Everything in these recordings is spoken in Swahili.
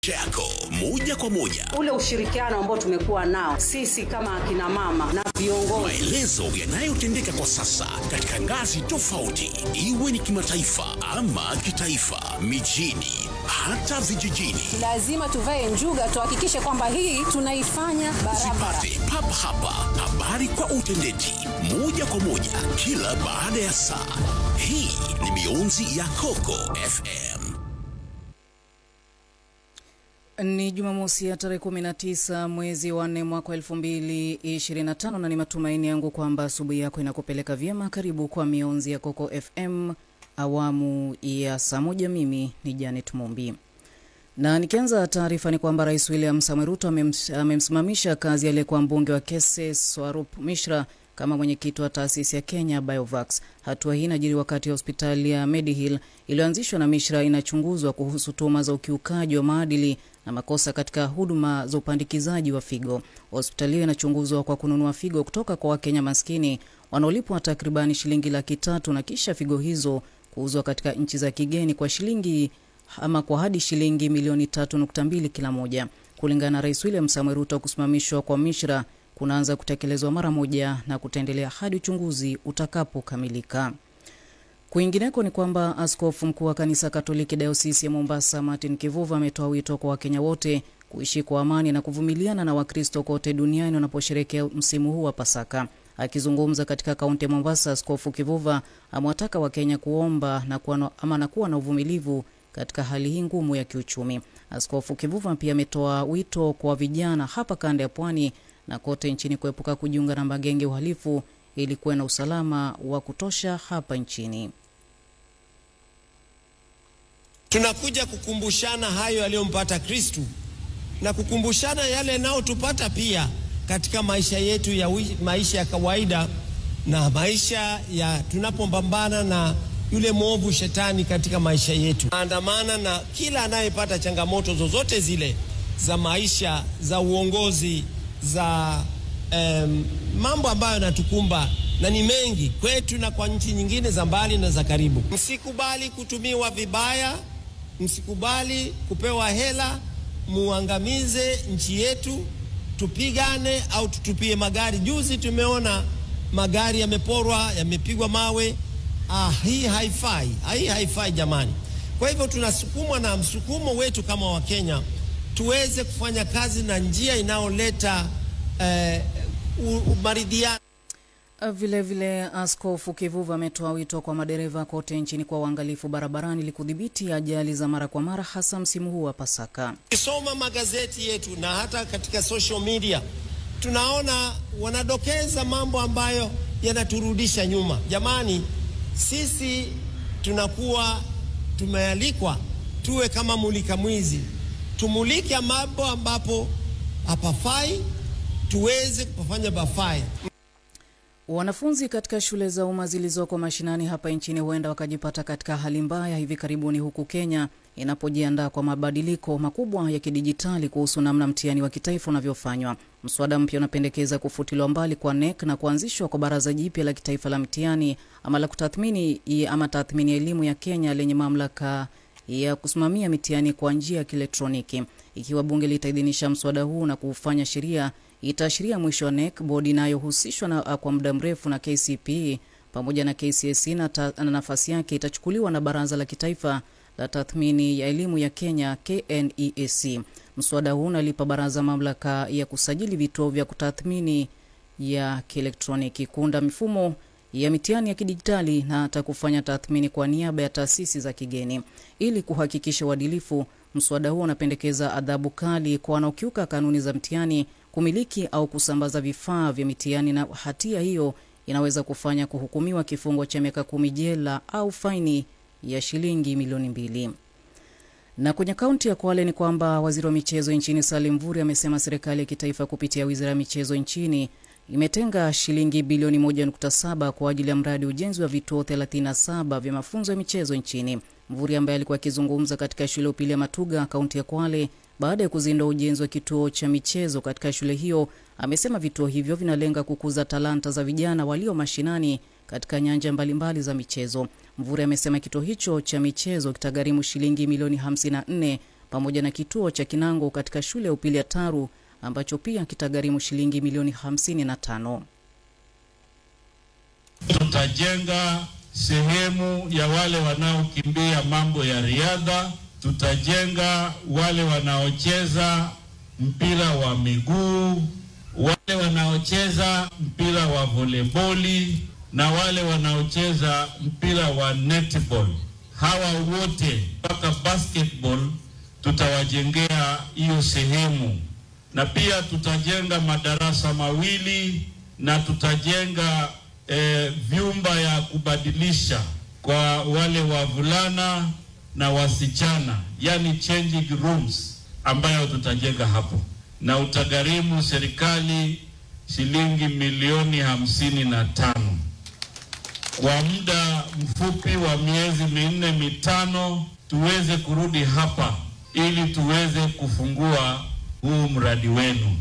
Chako moja kwa moja. Ule ushirikiano ambao tumekuwa nao sisi kama akina mama na viongozi. Maelezo yanayotendeka kwa sasa katika ngazi tofauti, iwe ni kimataifa ama kitaifa, mijini hata vijijini. Lazima tuvae njuga tuhakikishe kwamba hii tunaifanya barabara. Sipate papa hapa habari kwa utendeti moja kwa moja kila baada ya saa. Hii ni mionzi ya Coco FM. Ni Jumamosi ya tarehe 19 mwezi wa 4 mwaka 2025 na ni matumaini yangu kwamba asubuhi yako inakupeleka vyema. Karibu kwa mionzi ya Coco FM awamu ya saa moja. Mimi ni Janet Mumbi. Na nikianza taarifa ni kwamba Rais William Samoei Ruto amemsimamisha kazi aliyekuwa mbunge wa Kese Swarup Mishra kama mwenyekiti wa taasisi ya Kenya Biovax. Hatua hii inajiri wakati hospitali ya Medihill iliyoanzishwa na Mishra inachunguzwa kuhusu tuhuma za ukiukaji wa maadili na makosa katika huduma za upandikizaji wa figo. Hospitali hiyo inachunguzwa kwa kununua figo kutoka kwa Wakenya maskini wanaolipwa takribani shilingi 300,000 na kisha figo hizo kuuzwa katika nchi za kigeni kwa shilingi ama kwa hadi shilingi milioni 3.2 kila moja. Kulingana na Rais William Samoei Ruto, kusimamishwa kwa Mishra kunaanza kutekelezwa mara moja na kutaendelea hadi uchunguzi utakapokamilika. Kwingineko ni kwamba askofu mkuu wa kanisa Katoliki Diocese ya Mombasa Martin Kivuva ametoa wito kwa Wakenya wote kuishi kwa amani na kuvumiliana na Wakristo kote duniani wanaposherehekea msimu huu wa Pasaka. Akizungumza katika kaunti ya Mombasa, Askofu Kivuva amewataka Wakenya kuomba na kuwa na uvumilivu katika hali hii ngumu ya kiuchumi. Askofu Kivuva pia ametoa wito kwa vijana hapa kanda ya Pwani na kote nchini kuepuka kujiunga na magenge uhalifu ili kuwe na usalama wa kutosha hapa nchini. Tunakuja kukumbushana hayo yaliyompata Kristo na kukumbushana yale yanayotupata pia katika maisha yetu ya maisha ya kawaida na maisha ya tunapopambana na yule mwovu shetani katika maisha yetu. Andamana na kila anayepata changamoto zozote zile za maisha, za uongozi, za mambo ambayo yanatukumba na ni mengi kwetu na kwa nchi nyingine za mbali na za karibu. Msikubali kutumiwa vibaya, msikubali kupewa hela muangamize nchi yetu. Tupigane au tutupie magari. Juzi tumeona magari yameporwa, yamepigwa mawe. Hii haifai. Hii haifai jamani. Kwa hivyo tunasukumwa na msukumo wetu kama Wakenya tuweze kufanya kazi na njia inayoleta maridhiano. Vile Askofu Kivuva ametoa wito kwa madereva kote nchini kwa uangalifu barabarani ili kudhibiti ajali za mara kwa mara hasa msimu huu wa Pasaka. Kisoma magazeti yetu na hata katika social media tunaona wanadokeza mambo ambayo yanaturudisha nyuma. Jamani, sisi tunakuwa tumealikwa tuwe kama mulika mwizi. Tumulike mambo ambapo hapafai, tuweze kufanya bafai. Wanafunzi katika shule za umma zilizoko mashinani hapa nchini huenda wakajipata katika hali mbaya hivi karibuni, huku Kenya inapojiandaa kwa mabadiliko makubwa ya kidijitali kuhusu namna mtihani wa kitaifa unavyofanywa. Mswada mpya unapendekeza kufutiliwa mbali kwa NEC na kuanzishwa kwa baraza jipya la kitaifa la mtihani ama la tathmini ya elimu ya Kenya lenye mamlaka ya kusimamia mitihani kwa njia ya kielektroniki. Ikiwa bunge litaidhinisha mswada huu na kufanya sheria, itaashiria mwisho wa NEC, bodi inayohusishwa na kwa muda mrefu na KCPE pamoja na KCSE, na nafasi yake itachukuliwa na baraza la kitaifa la tathmini ya elimu ya Kenya KNEAC. Mswada huu unalipa baraza mamlaka ya kusajili vituo vya kutathmini ya kielektroniki, kuunda mifumo ya mitihani ya kidijitali na hata kufanya tathmini kwa niaba ya taasisi za kigeni. Ili kuhakikisha uadilifu, mswada huu unapendekeza adhabu kali kwa wanaokiuka kanuni za mtihani, kumiliki au kusambaza vifaa vya mitihani, na hatia hiyo inaweza kufanya kuhukumiwa kifungo cha miaka 10 jela au faini ya shilingi milioni 2. Na kwenye kaunti ya Kwale ni kwamba waziri wa michezo nchini Salim Mvurya amesema serikali ya kitaifa kupitia wizara ya michezo nchini imetenga shilingi bilioni 1.7 kwa ajili ya mradi ujenzi wa vituo 37 vya mafunzo ya michezo nchini. Mvurya ambaye alikuwa akizungumza katika shule ya upili ya Matuga, kaunti ya Kwale, baada ya kuzindua ujenzi wa kituo cha michezo katika shule hiyo, amesema vituo hivyo vinalenga kukuza talanta za vijana walio mashinani katika nyanja mbalimbali za michezo. Mvurya amesema kituo hicho cha michezo kitagharimu shilingi milioni 54 pamoja na kituo cha Kinango katika shule ya upili ya Taru ambacho pia kitagharimu shilingi milioni 55. Tutajenga sehemu ya wale wanaokimbia mambo ya riadha, tutajenga wale wanaocheza mpira wa miguu, wale wanaocheza mpira wa volleyball na wale wanaocheza mpira wa netball. Hawa wote mpaka basketball tutawajengea hiyo sehemu, na pia tutajenga madarasa mawili na tutajenga vyumba ya kubadilisha kwa wale wavulana na wasichana, yani changing rooms ambayo tutajenga hapo, na utagharimu serikali shilingi milioni 55 kwa muda mfupi wa miezi 4-5 tuweze kurudi hapa ili tuweze kufungua huu mradi wenu.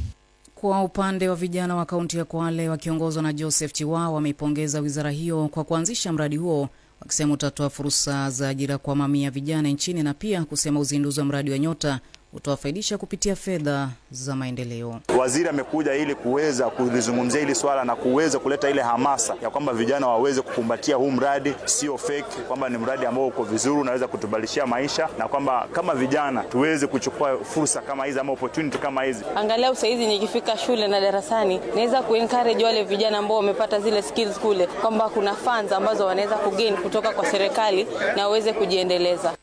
Kwa upande wa vijana wa kaunti ya Kwale wakiongozwa na Joseph Chiwawa wameipongeza wizara hiyo kwa kuanzisha mradi huo, wakisema utatoa fursa za ajira kwa mamia vijana nchini, na pia kusema uzinduzi wa mradi wa Nyota utawafaidisha kupitia fedha za maendeleo. Waziri amekuja ili kuweza kulizungumzia hili swala na kuweza kuleta ile hamasa ya kwamba vijana waweze kukumbatia huu mradi, sio fake, kwamba ni mradi ambao uko vizuri, unaweza kutubalishia maisha, na kwamba kama vijana tuweze kuchukua fursa kama hizi ama opportunity kama hizi. Angalau saizi nikifika shule na darasani naweza kuencourage wale vijana ambao wamepata zile skills kule kwamba kuna funds ambazo wanaweza kugain kutoka kwa serikali na waweze kujiendeleza.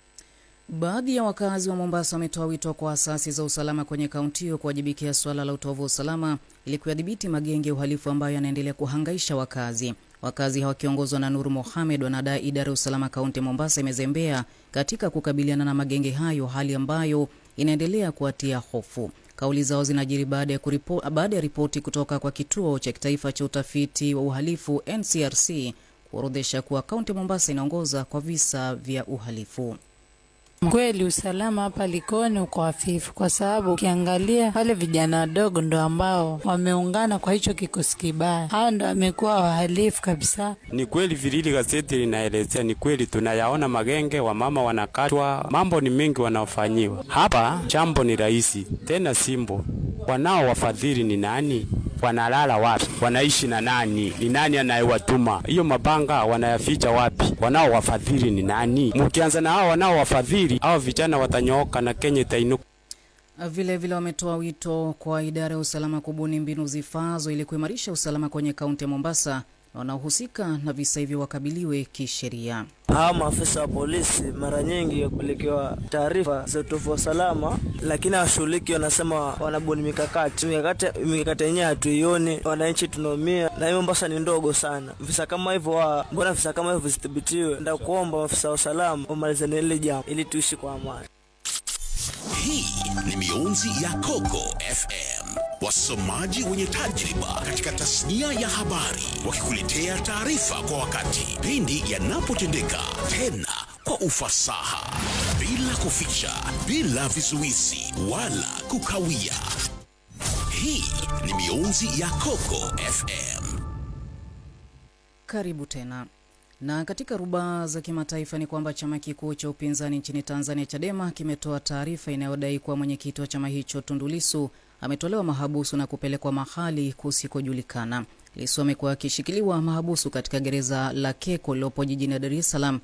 Baadhi ya wakazi wa Mombasa wametoa wito kwa asasi za usalama kwenye kaunti hiyo kuwajibikia swala la utovu wa usalama ili kuyadhibiti magenge ya uhalifu ambayo yanaendelea kuhangaisha wakazi. Wakazi hawa wakiongozwa na Nuru Mohamed wanadai idara ya usalama kaunti Mombasa imezembea katika kukabiliana na magenge hayo, hali ambayo inaendelea kuatia hofu. Kauli zao zinajiri baada ya ripoti kutoka kwa kituo cha kitaifa cha utafiti wa uhalifu NCRC kuorodhesha kuwa kaunti Mombasa inaongoza kwa visa vya uhalifu. Kweli usalama hapa Likoni uko hafifu, kwa sababu ukiangalia wale vijana wadogo ndo ambao wameungana kwa hicho kikosi kibaya. Hao ndo wamekuwa wahalifu kabisa. Ni kweli vilili gazeti linaelezea, ni kweli tunayaona magenge, wamama wanakatwa, mambo ni mengi wanaofanyiwa. Hapa jambo ni rahisi, tena simbo. Wanao wafadhili ni nani? Wanalala wapi? Wanaishi na nani? Ni nani anayewatuma? Hiyo mabanga wanayaficha wapi? Wanao wafadhili ni nani? Mkianza na hao wanao wafadhili, hao vijana watanyooka na Kenya itainuka. Vile vile wametoa wito kwa idara ya usalama kubuni mbinu zifazo ili kuimarisha usalama kwenye kaunti ya Mombasa, na wanaohusika na visa hivyo wakabiliwe kisheria. Hawa maafisa wa polisi mara nyingi kupelekewa taarifa za utovu wa usalama, lakini hawashughuliki. Wanasema wanabuni mikakati yenyewe hatuioni, wananchi tunaumia, na Mombasa ni ndogo sana. Visa kama hivyo, mbona visa kama hivyo visithibitiwe? Ndio kuomba maafisa wa usalama wamalize ile jambo ili tuishi kwa amani. Hii ni mionzi ya Coco FM. Wasomaji wenye tajriba katika tasnia ya habari wakikuletea taarifa kwa wakati pindi yanapotendeka, tena kwa ufasaha, bila kuficha, bila vizuizi wala kukawia. Hii ni mionzi ya Coco FM. Karibu tena. Na katika rubaa za kimataifa ni kwamba chama kikuu cha upinzani nchini Tanzania Chadema kimetoa taarifa inayodai kuwa mwenyekiti wa chama hicho Tundu Lissu ametolewa mahabusu na kupelekwa mahali kusikojulikana. Lissu amekuwa akishikiliwa mahabusu katika gereza la Keko lilopo jijini Dar es Salaam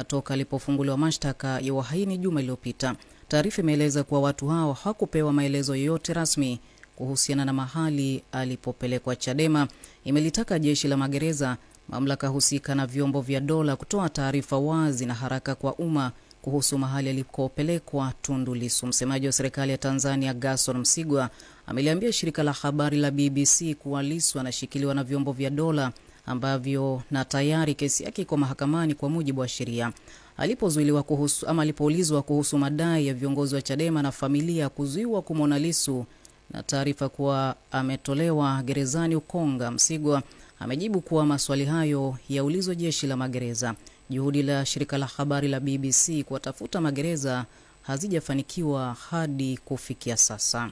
toka alipofunguliwa mashtaka ya uhaini juma iliyopita. Taarifa imeeleza kuwa watu hao hakupewa maelezo yoyote rasmi kuhusiana na mahali alipopelekwa. Chadema imelitaka jeshi la magereza, mamlaka husika na vyombo vya dola kutoa taarifa wazi na haraka kwa umma kuhusu mahali alikopelekwa Tundu Lissu. Msemaji wa serikali ya Tanzania Gaston Msigwa ameliambia shirika la habari la BBC kuwa Lissu anashikiliwa na vyombo vya dola ambavyo na tayari kesi yake iko mahakamani kwa mujibu wa sheria. Alipoulizwa kuhusu madai ya viongozi wa Chadema na familia kuzuiwa kumwona Lissu na taarifa kuwa ametolewa gerezani Ukonga, Msigwa amejibu kuwa maswali hayo yaulizwe jeshi la magereza. Juhudi la shirika la habari la BBC kuwatafuta magereza hazijafanikiwa hadi kufikia sasa.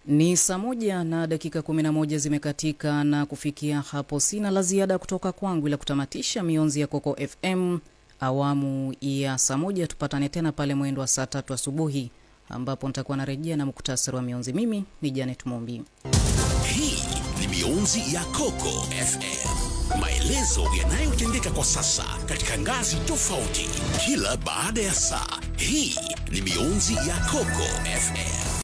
Ni saa 1:11 zimekatika, na kufikia hapo sina la ziada kutoka kwangu ila kutamatisha mionzi ya Coco FM. awamu ya saa 1. Tupatane tena pale mwendo wa saa 3 asubuhi ambapo nitakuwa narejea na muktasari wa mionzi. Mimi ni Janet Mombi. Hii ni mionzi ya Coco FM. Maelezo yanayotendeka kwa sasa katika ngazi tofauti kila baada ya saa. Hii ni mionzi ya Coco FM.